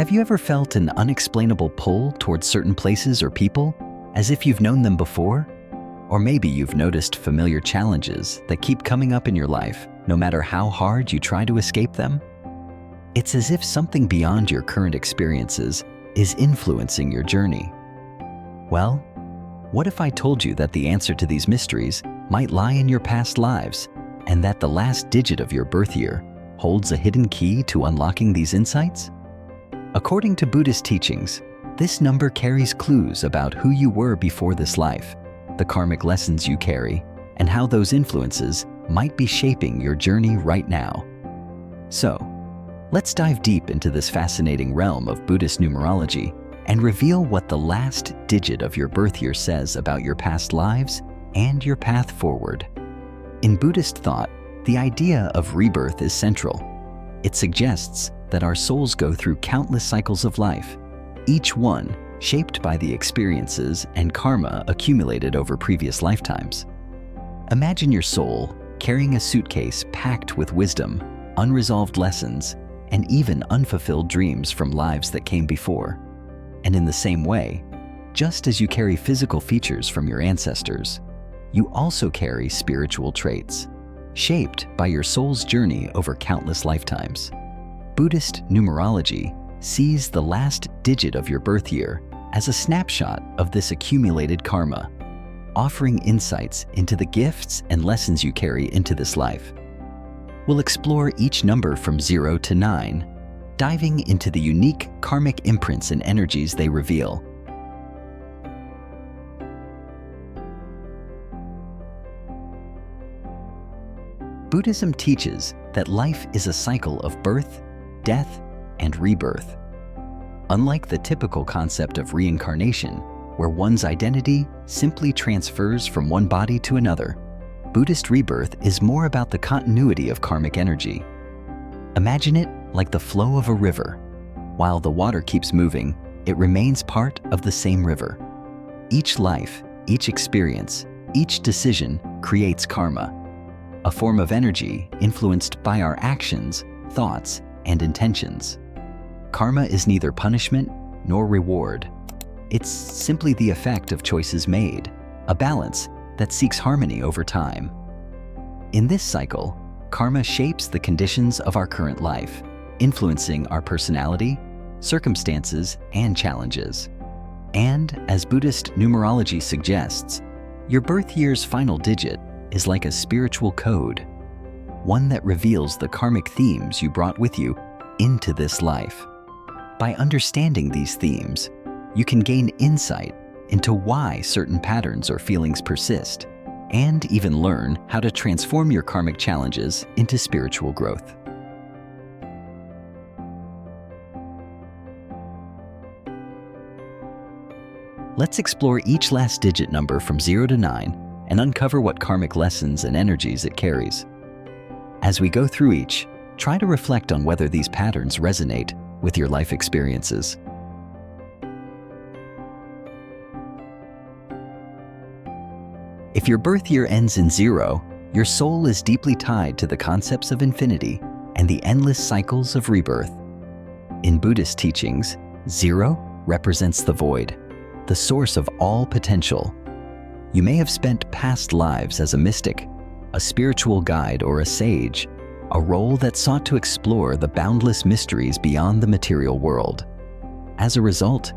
Have you ever felt an unexplainable pull towards certain places or people, as if you've known them before? Or maybe you've noticed familiar challenges that keep coming up in your life, no matter how hard you try to escape them? It's as if something beyond your current experiences is influencing your journey. Well, what if I told you that the answer to these mysteries might lie in your past lives, and that the last digit of your birth year holds a hidden key to unlocking these insights? According to Buddhist teachings, this number carries clues about who you were before this life, the karmic lessons you carry, and how those influences might be shaping your journey right now. So, let's dive deep into this fascinating realm of Buddhist numerology and reveal what the last digit of your birth year says about your past lives and your path forward. In Buddhist thought, the idea of rebirth is central. It suggests that our souls go through countless cycles of life, each one shaped by the experiences and karma accumulated over previous lifetimes. Imagine your soul carrying a suitcase packed with wisdom, unresolved lessons, and even unfulfilled dreams from lives that came before. And in the same way, just as you carry physical features from your ancestors, you also carry spiritual traits, shaped by your soul's journey over countless lifetimes. Buddhist numerology sees the last digit of your birth year as a snapshot of this accumulated karma, offering insights into the gifts and lessons you carry into this life. We'll explore each number from 0 to 9, diving into the unique karmic imprints and energies they reveal. Buddhism teaches that life is a cycle of birth, death, and rebirth. Unlike the typical concept of reincarnation, where one's identity simply transfers from one body to another, Buddhist rebirth is more about the continuity of karmic energy. Imagine it like the flow of a river. While the water keeps moving, it remains part of the same river. Each life, each experience, each decision creates karma, a form of energy influenced by our actions, thoughts, and intentions. Karma is neither punishment nor reward. It's simply the effect of choices made, a balance that seeks harmony over time. In this cycle, karma shapes the conditions of our current life, influencing our personality, circumstances, and challenges. And as Buddhist numerology suggests, your birth year's final digit is like a spiritual code, one that reveals the karmic themes you brought with you into this life. By understanding these themes, you can gain insight into why certain patterns or feelings persist, and even learn how to transform your karmic challenges into spiritual growth. Let's explore each last digit number from 0 to 9 and uncover what karmic lessons and energies it carries. As we go through each, try to reflect on whether these patterns resonate with your life experiences. If your birth year ends in 0, your soul is deeply tied to the concepts of infinity and the endless cycles of rebirth. In Buddhist teachings, 0 represents the void, the source of all potential. You may have spent past lives as a mystic, a spiritual guide, or a sage, a role that sought to explore the boundless mysteries beyond the material world. As a result,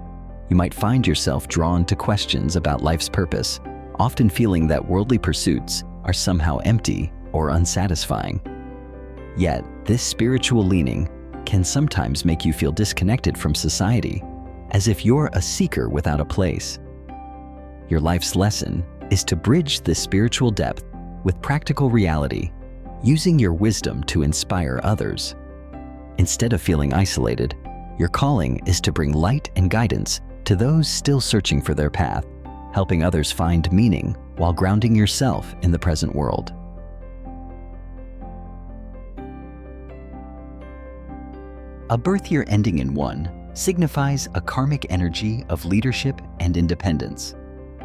you might find yourself drawn to questions about life's purpose, often feeling that worldly pursuits are somehow empty or unsatisfying. Yet, this spiritual leaning can sometimes make you feel disconnected from society, as if you're a seeker without a place. Your life's lesson is to bridge this spiritual depth with practical reality, using your wisdom to inspire others. Instead of feeling isolated, your calling is to bring light and guidance to those still searching for their path, helping others find meaning while grounding yourself in the present world. A birth year ending in 1 signifies a karmic energy of leadership and independence.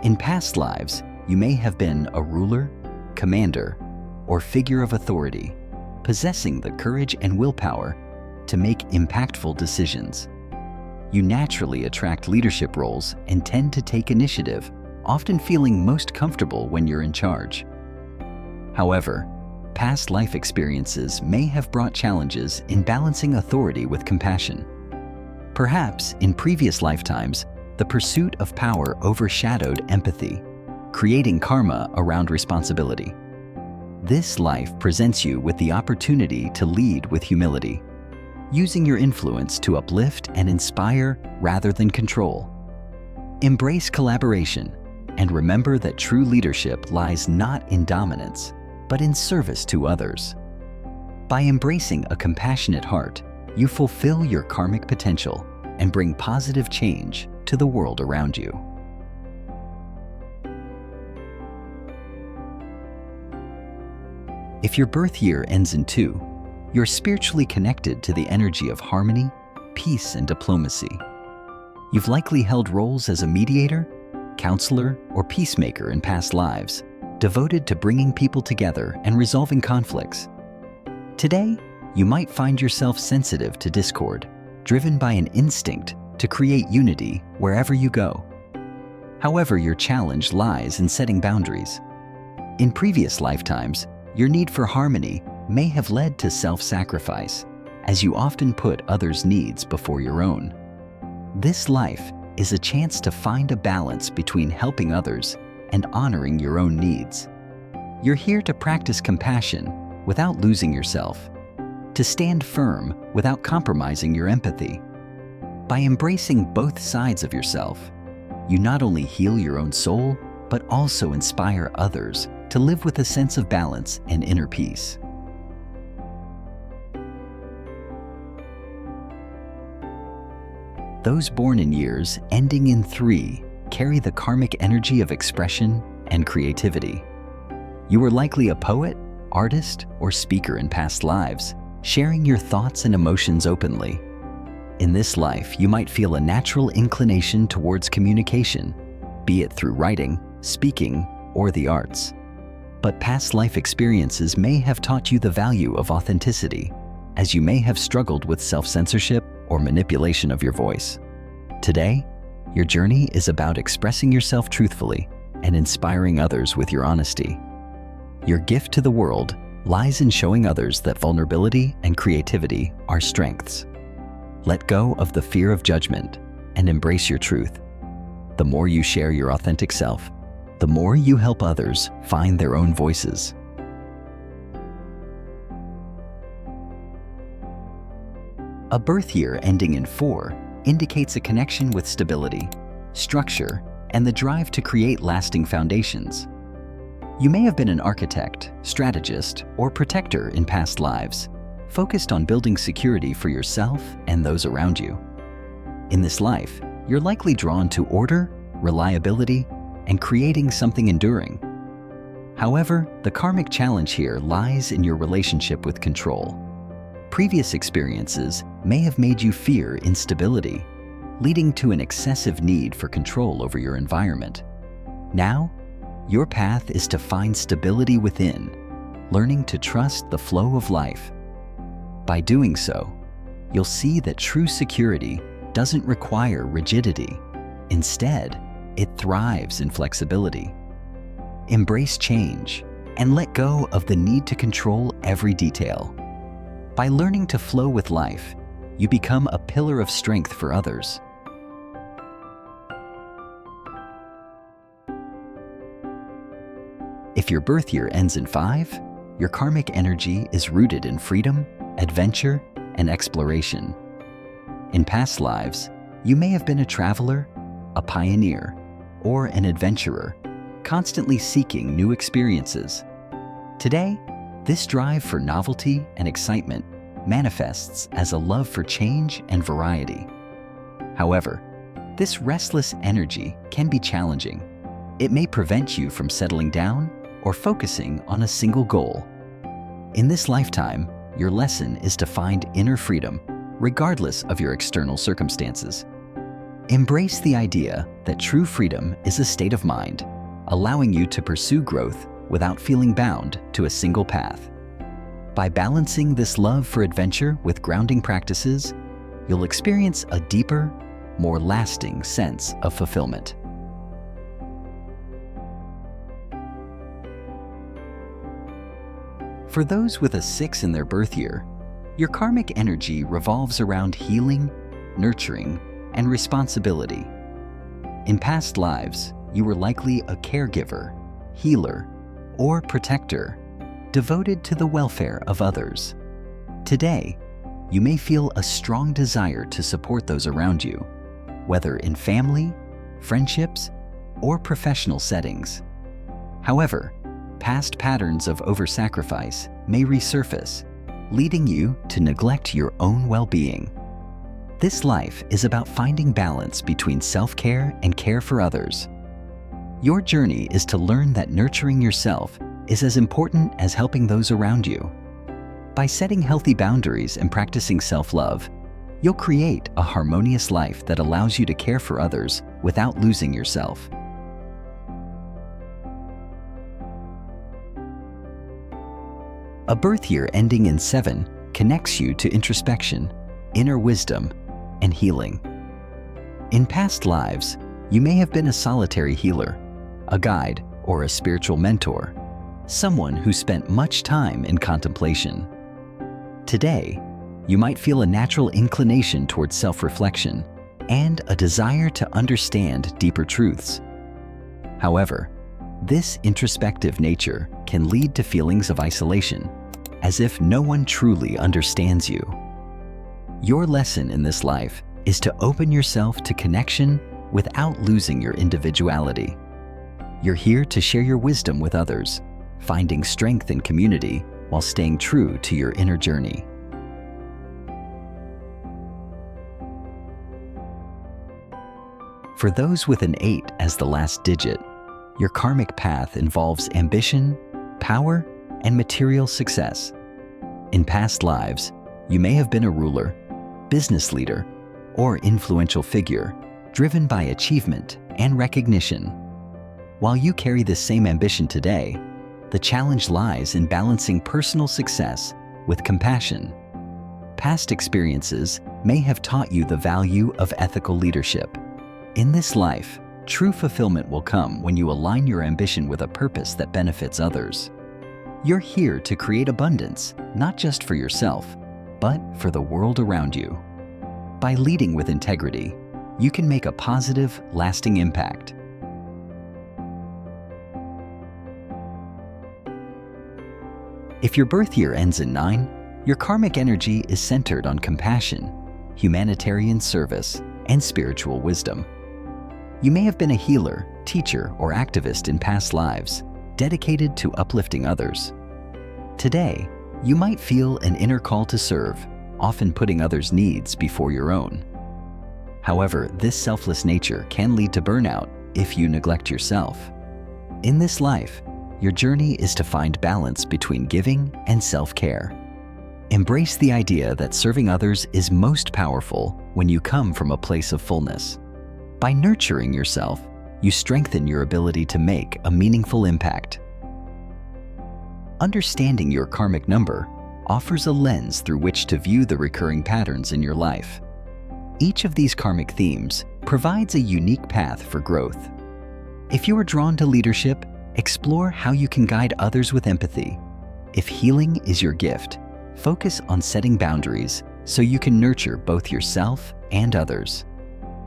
In past lives, you may have been a ruler, commander, or figure of authority, possessing the courage and willpower to make impactful decisions. you naturally attract leadership roles and tend to take initiative, often feeling most comfortable when you're in charge. However, past life experiences may have brought challenges in balancing authority with compassion. Perhaps in previous lifetimes, the pursuit of power overshadowed empathy, creating karma around responsibility. This life presents you with the opportunity to lead with humility, using your influence to uplift and inspire rather than control. Embrace collaboration and remember that true leadership lies not in dominance, but in service to others. By embracing a compassionate heart, you fulfill your karmic potential and bring positive change to the world around you. If your birth year ends in 2, you're spiritually connected to the energy of harmony, peace, and diplomacy. You've likely held roles as a mediator, counselor, or peacemaker in past lives, devoted to bringing people together and resolving conflicts. Today, you might find yourself sensitive to discord, driven by an instinct to create unity wherever you go. However, your challenge lies in setting boundaries. In previous lifetimes, your need for harmony may have led to self-sacrifice, as you often put others' needs before your own. This life is a chance to find a balance between helping others and honoring your own needs. You're here to practice compassion without losing yourself, to stand firm without compromising your empathy. By embracing both sides of yourself, you not only heal your own soul, but also inspire others to live with a sense of balance and inner peace. Those born in years ending in 3 carry the karmic energy of expression and creativity. You were likely a poet, artist, or speaker in past lives, sharing your thoughts and emotions openly. In this life, you might feel a natural inclination towards communication, be it through writing, speaking, or the arts. But past life experiences may have taught you the value of authenticity, as you may have struggled with self-censorship or manipulation of your voice. Today, your journey is about expressing yourself truthfully and inspiring others with your honesty. Your gift to the world lies in showing others that vulnerability and creativity are strengths. Let go of the fear of judgment and embrace your truth. The more you share your authentic self, the more you help others find their own voices. A birth year ending in 4 indicates a connection with stability, structure, and the drive to create lasting foundations. You may have been an architect, strategist, or protector in past lives, focused on building security for yourself and those around you. In this life, you're likely drawn to order, reliability, and creating something enduring. However, the karmic challenge here lies in your relationship with control. Previous experiences may have made you fear instability, leading to an excessive need for control over your environment. Now, your path is to find stability within, learning to trust the flow of life. By doing so, you'll see that true security doesn't require rigidity. Instead, it thrives in flexibility. Embrace change and let go of the need to control every detail. By learning to flow with life, you become a pillar of strength for others. If your birth year ends in 5, your karmic energy is rooted in freedom, adventure, and exploration. In past lives, you may have been a traveler, a pioneer, or an adventurer, constantly seeking new experiences. Today, this drive for novelty and excitement manifests as a love for change and variety. However, this restless energy can be challenging. It may prevent you from settling down or focusing on a single goal. In this lifetime, your lesson is to find inner freedom, regardless of your external circumstances. Embrace the idea that true freedom is a state of mind, allowing you to pursue growth without feeling bound to a single path. By balancing this love for adventure with grounding practices, you'll experience a deeper, more lasting sense of fulfillment. For those with a 6 in their birth year, your karmic energy revolves around healing, nurturing, and responsibility. In past lives, you were likely a caregiver, healer, or protector, devoted to the welfare of others. Today, you may feel a strong desire to support those around you, whether in family, friendships, or professional settings. However, past patterns of over-sacrifice may resurface, leading you to neglect your own well-being. This life is about finding balance between self-care and care for others. Your journey is to learn that nurturing yourself is as important as helping those around you. By setting healthy boundaries and practicing self-love, you'll create a harmonious life that allows you to care for others without losing yourself. A birth year ending in 7 connects you to introspection, inner wisdom, and healing. In past lives, you may have been a solitary healer, a guide, or a spiritual mentor, someone who spent much time in contemplation. Today, you might feel a natural inclination towards self-reflection and a desire to understand deeper truths. However, this introspective nature can lead to feelings of isolation, as if no one truly understands you. Your lesson in this life is to open yourself to connection without losing your individuality. You're here to share your wisdom with others, finding strength in community while staying true to your inner journey. For those with an 8 as the last digit, your karmic path involves ambition, power, and material success. In past lives, you may have been a ruler, business leader, or influential figure, driven by achievement and recognition. While you carry this same ambition today, the challenge lies in balancing personal success with compassion. Past experiences may have taught you the value of ethical leadership. In this life, true fulfillment will come when you align your ambition with a purpose that benefits others. You're here to create abundance, not just for yourself, but for the world around you. By leading with integrity, you can make a positive, lasting impact. If your birth year ends in 9, your karmic energy is centered on compassion, humanitarian service, and spiritual wisdom. You may have been a healer, teacher, or activist in past lives, dedicated to uplifting others. Today, you might feel an inner call to serve, often putting others' needs before your own. However, this selfless nature can lead to burnout if you neglect yourself. In this life, your journey is to find balance between giving and self-care. Embrace the idea that serving others is most powerful when you come from a place of fullness. By nurturing yourself, you strengthen your ability to make a meaningful impact. Understanding your karmic number offers a lens through which to view the recurring patterns in your life. Each of these karmic themes provides a unique path for growth. If you are drawn to leadership, explore how you can guide others with empathy. If healing is your gift, focus on setting boundaries so you can nurture both yourself and others.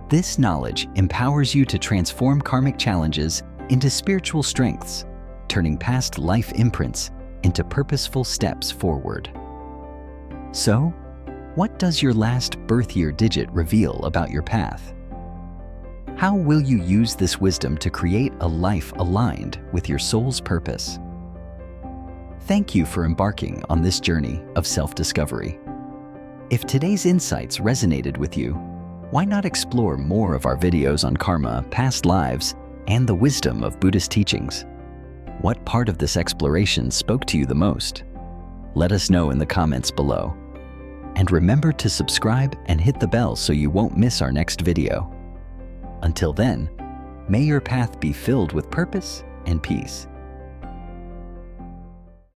This knowledge empowers you to transform karmic challenges into spiritual strengths, turning past life imprints into purposeful steps forward. So, what does your last birth year digit reveal about your path? How will you use this wisdom to create a life aligned with your soul's purpose? Thank you for embarking on this journey of self-discovery. If today's insights resonated with you, why not explore more of our videos on karma, past lives, and the wisdom of Buddhist teachings? What part of this exploration spoke to you the most? Let us know in the comments below. And remember to subscribe and hit the bell so you won't miss our next video. Until then, may your path be filled with purpose and peace.